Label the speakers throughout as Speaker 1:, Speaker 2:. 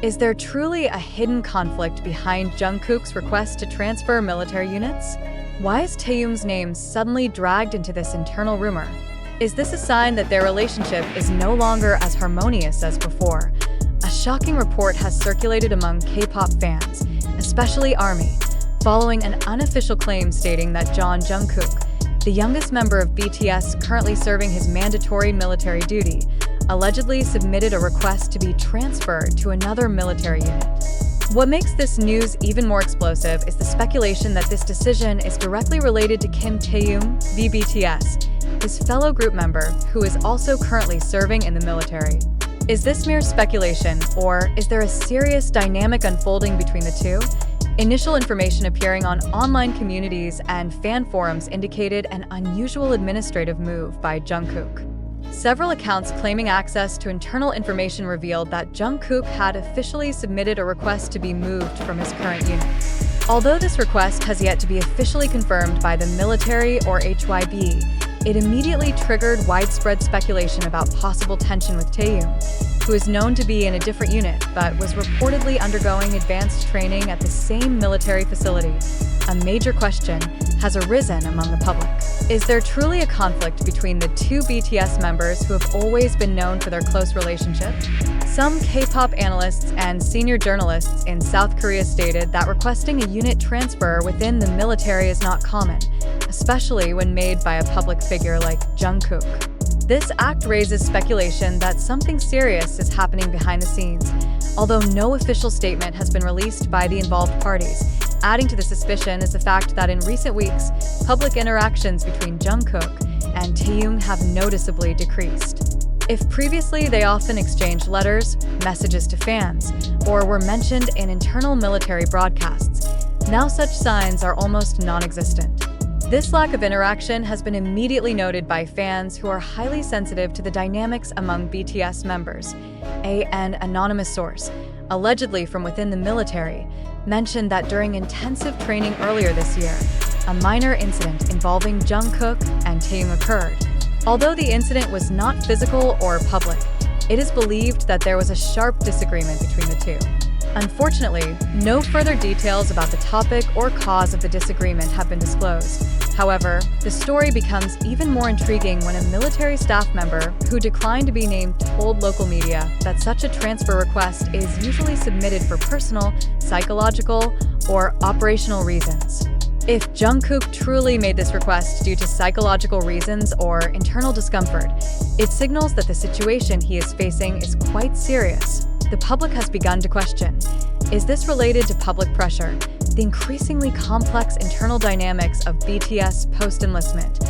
Speaker 1: Is there truly a hidden conflict behind Jungkook's request to transfer military units? Why is Taehyung's name suddenly dragged into this internal rumor? Is this a sign that their relationship is no longer as harmonious as before? A shocking report has circulated among K-pop fans, especially ARMY, following an unofficial claim stating that Jungkook, the youngest member of BTS currently serving his mandatory military duty, allegedly submitted a request to be transferred to another military unit. What makes this news even more explosive is the speculation that this decision is directly related to Kim Taehyung, BTS, his fellow group member, who is also currently serving in the military. Is this mere speculation, or is there a serious dynamic unfolding between the two? Initial information appearing on online communities and fan forums indicated an unusual administrative move by Jungkook. Several accounts claiming access to internal information revealed that Jungkook had officially submitted a request to be moved from his current unit. Although this request has yet to be officially confirmed by the military or HYBE, it immediately triggered widespread speculation about possible tension with Taehyung, who is known to be in a different unit but was reportedly undergoing advanced training at the same military facility. A major question has arisen among the public. Is there truly a conflict between the two BTS members who have always been known for their close relationship? Some K-pop analysts and senior journalists in South Korea stated that requesting a unit transfer within the military is not common, especially when made by a public figure like Jungkook. This act raises speculation that something serious is happening behind the scenes, although no official statement has been released by the involved parties. Adding to the suspicion is the fact that in recent weeks, public interactions between Jungkook and Taehyung have noticeably decreased. If previously they often exchanged letters, messages to fans, or were mentioned in internal military broadcasts, now such signs are almost non-existent. This lack of interaction has been immediately noted by fans who are highly sensitive to the dynamics among BTS members. An anonymous source, allegedly from within the military, mentioned that during intensive training earlier this year, a minor incident involving Jungkook and Taehyung occurred. Although the incident was not physical or public, it is believed that there was a sharp disagreement between the two. Unfortunately, no further details about the topic or cause of the disagreement have been disclosed. However, the story becomes even more intriguing when a military staff member who declined to be named told local media that such a transfer request is usually submitted for personal, psychological, or operational reasons. If Jungkook truly made this request due to psychological reasons or internal discomfort, it signals that the situation he is facing is quite serious. The public has begun to question, is this related to public pressure, the increasingly complex internal dynamics of BTS post-enlistment,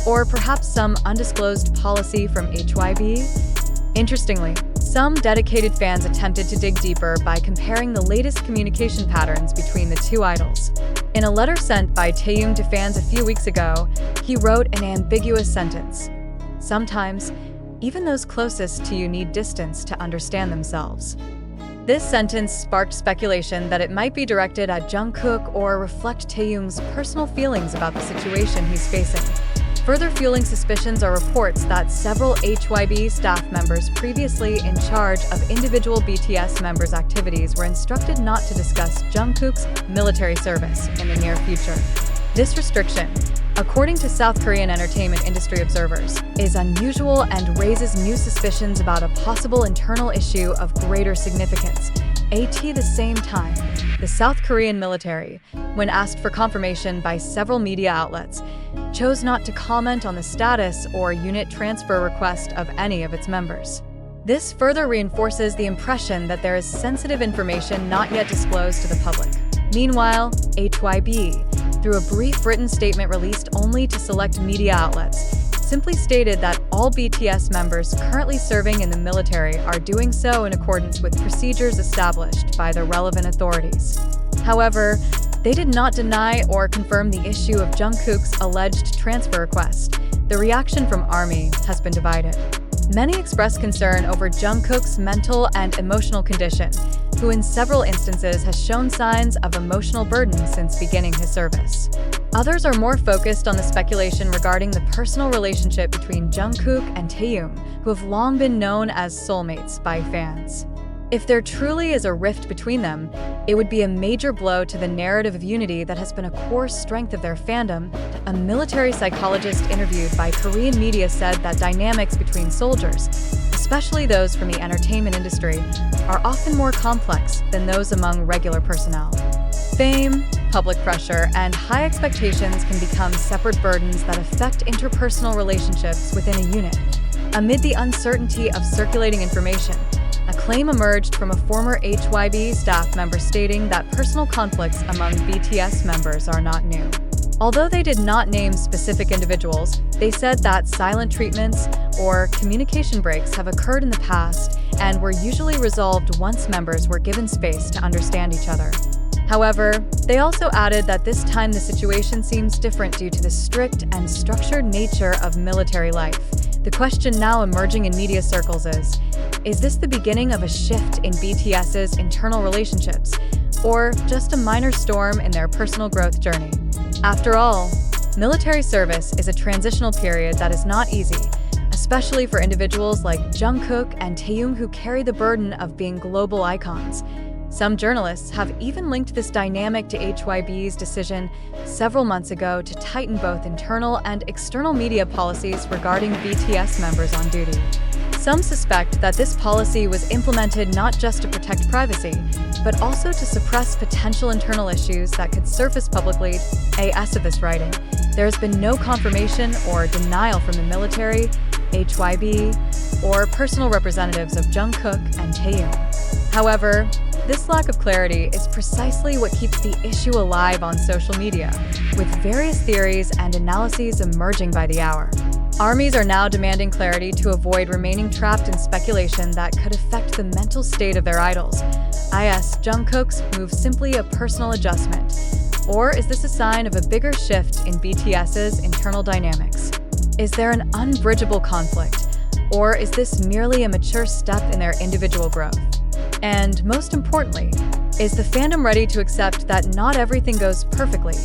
Speaker 1: or perhaps some undisclosed policy from HYBE? Interestingly, some dedicated fans attempted to dig deeper by comparing the latest communication patterns between the two idols. In a letter sent by Taehyung to fans a few weeks ago, he wrote an ambiguous sentence. Sometimes, even those closest to you need distance to understand themselves. This sentence sparked speculation that it might be directed at Jungkook or reflect Taehyung's personal feelings about the situation he's facing. Further fueling suspicions are reports that several HYBE staff members previously in charge of individual BTS members' activities were instructed not to discuss Jungkook's military service in the near future. This restriction, according to South Korean entertainment industry observers, is unusual and raises new suspicions about a possible internal issue of greater significance. At the same time, the South Korean military, when asked for confirmation by several media outlets, chose not to comment on the status or unit transfer request of any of its members. This further reinforces the impression that there is sensitive information not yet disclosed to the public. Meanwhile, HYBE, through a brief written statement released only to select media outlets, simply stated that all BTS members currently serving in the military are doing so in accordance with procedures established by the relevant authorities. However, they did not deny or confirm the issue of Jungkook's alleged transfer request. The reaction from ARMY has been divided. Many expressed concern over Jungkook's mental and emotional condition, who in several instances has shown signs of emotional burden since beginning his service. Others are more focused on the speculation regarding the personal relationship between Jungkook and Taehyung, who have long been known as soulmates by fans. If there truly is a rift between them, it would be a major blow to the narrative of unity that has been a core strength of their fandom. A military psychologist interviewed by Korean media said that dynamics between soldiers, especially those from the entertainment industry, are often more complex than those among regular personnel. Fame, public pressure, and high expectations can become separate burdens that affect interpersonal relationships within a unit. Amid the uncertainty of circulating information, a claim emerged from a former HYBE staff member stating that personal conflicts among BTS members are not new. Although they did not name specific individuals, they said that silent treatments or communication breaks have occurred in the past and were usually resolved once members were given space to understand each other. However, they also added that this time the situation seems different due to the strict and structured nature of military life. The question now emerging in media circles is this the beginning of a shift in BTS's internal relationships, or just a minor storm in their personal growth journey? After all, military service is a transitional period that is not easy, especially for individuals like Jungkook and Taehyung who carry the burden of being global icons. Some journalists have even linked this dynamic to HYBE's decision several months ago to tighten both internal and external media policies regarding BTS members on duty. Some suspect that this policy was implemented not just to protect privacy, but also to suppress potential internal issues that could surface publicly. As of this writing, there has been no confirmation or denial from the military, HYBE, or personal representatives of Jungkook and Taehyung. However, this lack of clarity is precisely what keeps the issue alive on social media, with various theories and analyses emerging by the hour. Armies are now demanding clarity to avoid remaining trapped in speculation that could affect the mental state of their idols. Is Jungkook's move simply a personal adjustment? Or is this a sign of a bigger shift in BTS's internal dynamics? Is there an unbridgeable conflict? Or is this merely a mature step in their individual growth? And most importantly, is the fandom ready to accept that not everything goes perfectly,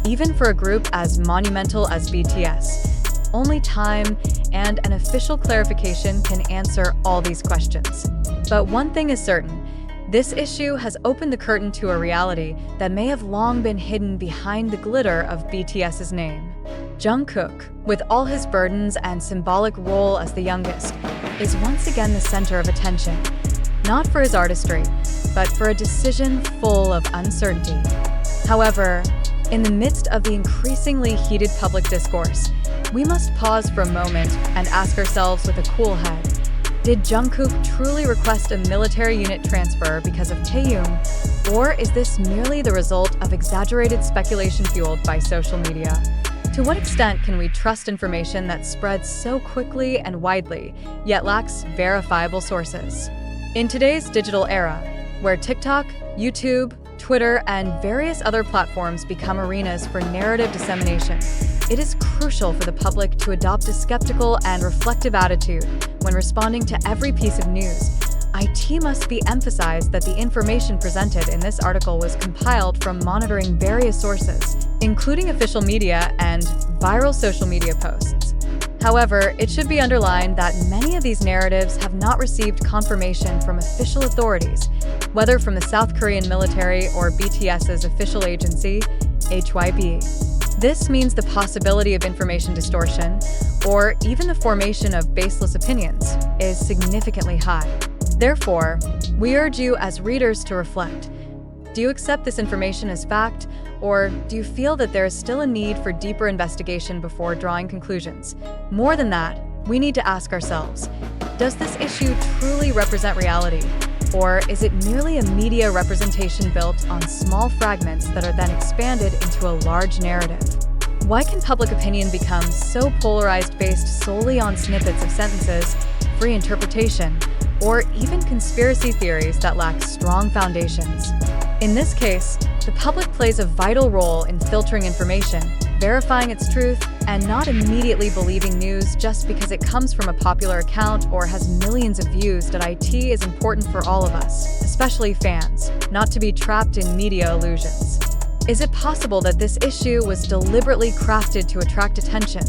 Speaker 1: even for a group as monumental as BTS? Only time and an official clarification can answer all these questions. But one thing is certain, this issue has opened the curtain to a reality that may have long been hidden behind the glitter of BTS's name. Jungkook, with all his burdens and symbolic role as the youngest, is once again the center of attention. Not for his artistry, but for a decision full of uncertainty. However, in the midst of the increasingly heated public discourse, we must pause for a moment and ask ourselves with a cool head, did Jungkook truly request a military unit transfer because of Taehyung, or is this merely the result of exaggerated speculation fueled by social media? To what extent can we trust information that spreads so quickly and widely, yet lacks verifiable sources? In today's digital era, where TikTok, YouTube, Twitter, and various other platforms become arenas for narrative dissemination, it is crucial for the public to adopt a skeptical and reflective attitude when responding to every piece of news. It must be emphasized that the information presented in this article was compiled from monitoring various sources, including official media and viral social media posts. However, it should be underlined that many of these narratives have not received confirmation from official authorities, whether from the South Korean military or BTS's official agency, HYBE. This means the possibility of information distortion, or even the formation of baseless opinions, is significantly high. Therefore, we urge you as readers to reflect. Do you accept this information as fact, or do you feel that there is still a need for deeper investigation before drawing conclusions? More than that, we need to ask ourselves, does this issue truly represent reality, or is it merely a media representation built on small fragments that are then expanded into a large narrative? Why can public opinion become so polarized based solely on snippets of sentences, free interpretation, or even conspiracy theories that lack strong foundations? In this case, the public plays a vital role in filtering information, verifying its truth, and not immediately believing news just because it comes from a popular account or has millions of views. It is important for all of us, especially fans, not to be trapped in media illusions. Is it possible that this issue was deliberately crafted to attract attention,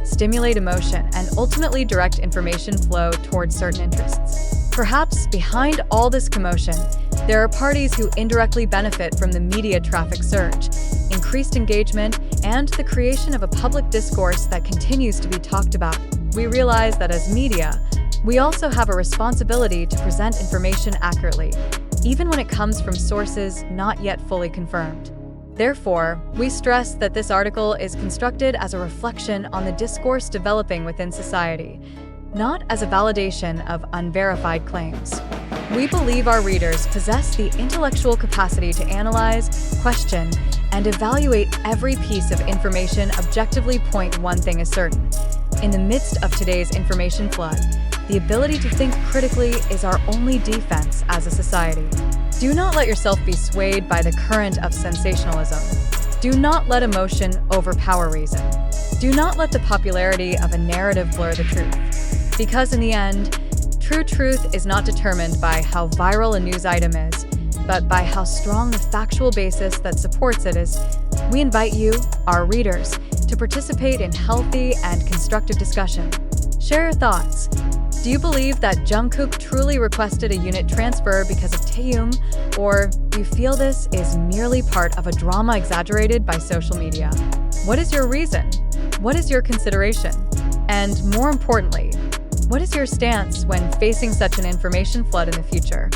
Speaker 1: stimulate emotion, and ultimately direct information flow towards certain interests? Perhaps behind all this commotion, there are parties who indirectly benefit from the media traffic surge, increased engagement, and the creation of a public discourse that continues to be talked about. We realize that as media, we also have a responsibility to present information accurately, even when it comes from sources not yet fully confirmed. Therefore, we stress that this article is constructed as a reflection on the discourse developing within society, not as a validation of unverified claims. We believe our readers possess the intellectual capacity to analyze, question, and evaluate every piece of information objectively. One thing is certain. In the midst of today's information flood, the ability to think critically is our only defense as a society. Do not let yourself be swayed by the current of sensationalism. Do not let emotion overpower reason. Do not let the popularity of a narrative blur the truth. Because in the end, true truth is not determined by how viral a news item is, but by how strong the factual basis that supports it is. We invite you, our readers, to participate in healthy and constructive discussion. Share your thoughts. Do you believe that Jungkook truly requested a unit transfer because of Taehyung, or do you feel this is merely part of a drama exaggerated by social media? What is your reason? What is your consideration? And more importantly, what is your stance when facing such an information flood in the future?